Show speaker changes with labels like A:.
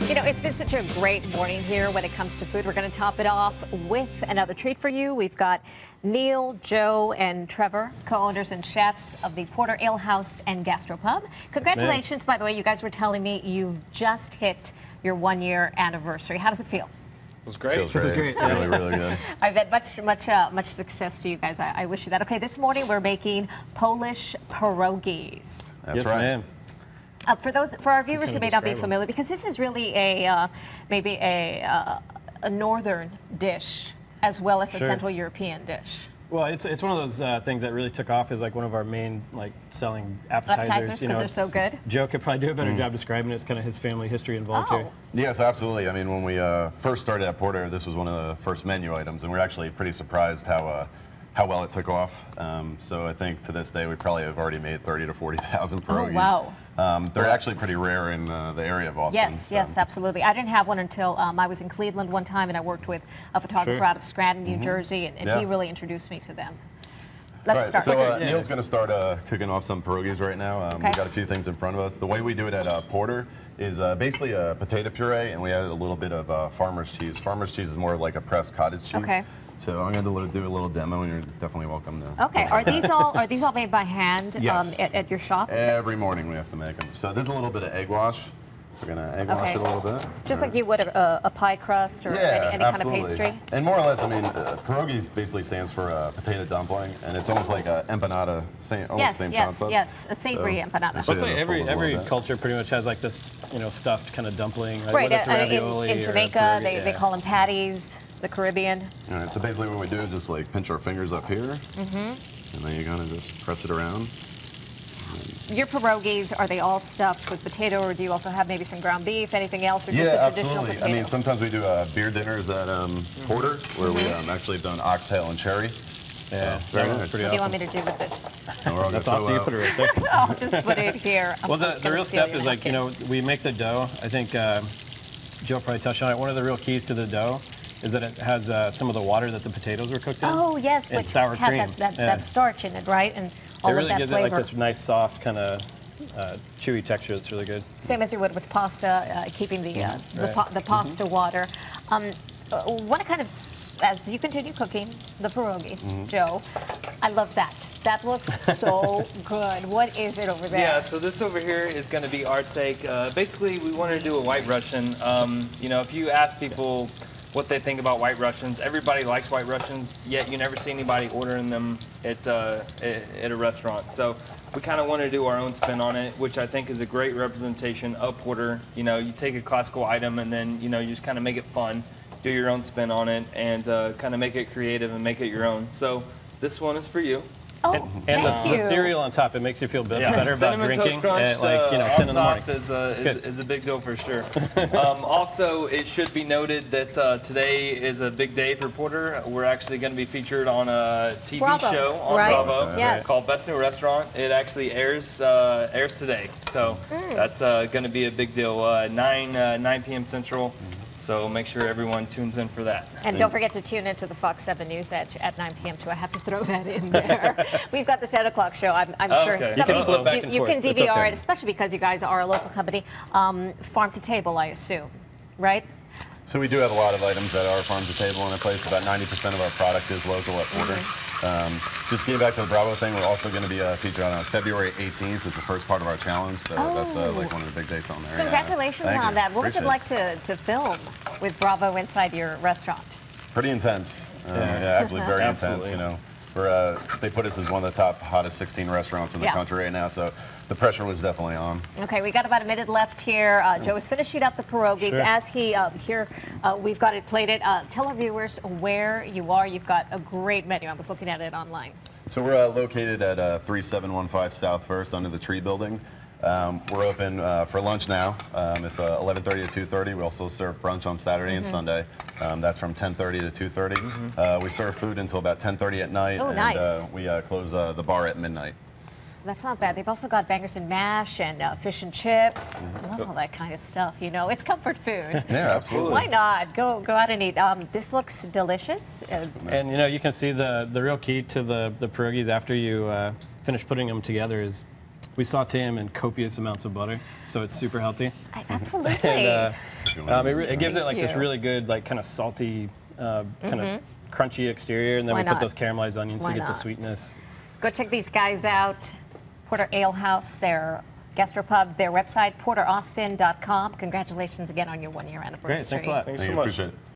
A: You know, it's been such a great morning here when it comes to food. We're going to top it off with another treat for you. We've got Neil, Joe, and Trevor, co-owners and chefs of the Porter Ale House and Gastropub. Congratulations, by the way. You guys were telling me you've just hit your 1-year anniversary. How does it feel?
B: It was great.
C: Feels great. Really, really good.
A: I've had much success to you guys. I wish you that. Okay, this morning we're making Polish pierogies.
C: That's
B: Yes,
C: right.
B: ma'am.
A: For our viewers who may not be
B: describe them?
A: familiar, because this is really maybe a northern dish as well as a
B: Sure.
A: Central European dish.
B: Well, it's one of those things that really took off as like one of our main selling appetizers.
A: Appetizers, because they're so good.
B: Joe could probably do a better job describing it. It's kind of his family history involved here.
C: Yes, absolutely. I mean, when we first started at Porter, this was one of the first menu items, and we're actually pretty surprised how well it took off. So I think to this day we probably have already made 30 to 40,000 pierogies.
A: Oh, wow.
C: They're actually pretty rare in the area of Austin.
A: Yes, absolutely. I didn't have one until I was in Cleveland one time, and I worked with a photographer
B: Sure.
A: out of Scranton, New Jersey, and
C: Yeah.
A: he really introduced me to them. Let's
C: Right,
A: start.
C: so Neil's going to start cooking off some pierogies right now.
A: Okay.
C: We've got a few things in front of us. The way we do it at Porter is basically a potato puree, and we add a little bit of farmer's cheese. Farmer's cheese is more like a pressed cottage cheese.
A: Okay.
C: So I'm going to do a little demo, and you're definitely welcome to.
A: Okay, are these all made by hand
C: Yes.
A: at your shop?
C: Every morning we have to make them. So there's a little bit of egg wash. We're going to egg wash
A: Okay.
C: it a little bit.
A: Just like you would a pie crust or any kind of pastry?
C: And more or less, I mean, pierogies basically stands for potato dumpling, and it's almost like a empanada, same concept.
A: Yes, a savory empanada.
C: So-
B: I'd say
C: Yeah,
B: every
C: fold it a little bit.
B: culture pretty much has like this, stuffed kind of dumpling. Like
A: Right,
B: whether it's a ravioli
A: in
B: or a
A: Jamaica,
B: pierogi,
A: they call them patties, the Caribbean.
C: All right, so basically what we do is just like pinch our fingers up here, and then you're going to just press it around.
A: Your pierogies, are they all stuffed with potato, or do you also have maybe some ground beef, anything else, or just
C: Yeah,
A: a traditional
C: absolutely.
A: potato?
C: I mean, sometimes we do beer dinners at Porter, where we actually have done oxtail and cherry.
B: Yeah,
C: very
B: that
C: nice.
B: was pretty
A: What do you
B: awesome.
A: want me to do with this?
B: That's awesome. You put it right there.
A: I'll just put it here.
B: Well, the
A: gonna
B: real
A: steal
B: step
A: your
B: is like,
A: napkin.
B: we make the dough. I think Joe probably touched on it. One of the real keys to the dough is that it has some of the water that the potatoes were cooked in.
A: Oh, yes,
B: and
A: which
B: sour
A: has
B: cream.
A: that starch in it, right? And all
B: It
A: of
B: really
A: that
B: gives
A: flavor.
B: it like this nice, soft, kind of chewy texture. It's really good.
A: Same as you would with pasta, keeping the
B: Right.
A: pasta water. What kind of, as you continue cooking the pierogies, Joe, I love that. That looks so good. What is it over there?
D: Yeah, so this over here is going to be our take. Basically, we wanted to do a White Russian. If you ask people what they think about White Russians, everybody likes White Russians, yet you never see anybody ordering them at a restaurant. So we kind of want to do our own spin on it, which I think is a great representation of Porter. You take a classical item and then, you just kind of make it fun, do your own spin on it, and kind of make it creative and make it your own. So this one is for you.
A: Oh,
B: And
A: thank you.
B: the cereal on top, it makes you feel better about
D: Cinnamon
B: drinking
D: Toast Crunch
B: at 10 in the morning.
D: on top
B: good.
D: is a big deal for sure. Also, it should be noted that today is a big day for Porter. We're actually going to be featured on a TV
A: Bravo,
D: show on
A: right?
D: Bravo
A: Yes.
D: called Best New Restaurant. It actually airs today, so that's going to be a big deal. 9 p.m. Central. So make sure everyone tunes in for that.
A: And don't forget to tune into the Fox 7 News at 9 p.m. too. I have to throw that in there. We've got the 10 o'clock show. I'm sure
D: okay.
A: somebody,
B: You can flip back and
A: you can
B: forth. It's
A: DVR
B: okay.
A: it, especially because you guys are a local company. Farm to table, I assume, right?
C: So we do have a lot of items that are farm to table in a place. About 90% of our product is local at Porter. Just getting back to the Bravo thing, we're also going to be featured on February 18th is the first part of our challenge. So that's like one of the big dates on there.
A: Congratulations
C: Thank
A: on
C: you.
A: that. What was it
C: Appreciate
A: like to film with Bravo inside your restaurant?
C: Pretty intense. Yeah, actually very
B: Absolutely.
C: intense. They put us as one of the top hottest 16 restaurants in the
A: Yeah.
C: country right now. So the pressure was definitely on.
A: Okay, we got about a minute left here. Joe is finishing up the pierogies.
B: Sure.
A: As he we've got it plated. Tell our viewers where you are. You've got a great menu. I was looking at it online.
C: So we're located at 3715 South First under the Tree Building. We're open for lunch now. It's 11:30 to 2:30. We also serve brunch on Saturday and Sunday. That's from 10:30 to 2:30. We serve food until about 10:30 at night.
A: Oh,
C: and,
A: nice.
C: we close the bar at midnight.
A: That's not bad. They've also got bangers and mash and fish and chips. I love all that kind of stuff. It's comfort food.
C: Yeah, absolutely.
A: Why not? Go out and eat. This looks delicious.
B: And you can see the real key to the pierogies after you finish putting them together is we saute them in copious amounts of butter, so it's super healthy.
A: Absolutely.
B: And It gives it like this
A: you.
B: really good, like kind of salty, kind of crunchy exterior, and then
A: Why
B: we
A: not?
B: put those caramelized onions
A: Why
B: to get the
A: not?
B: sweetness.
A: Go check these guys out. Porter Ale House, their gastropub, their website, porteraustin.com. Congratulations again on your 1-year anniversary.
B: Great, thanks a lot.
D: Thanks so
C: Thank you,
D: much.
C: appreciate it.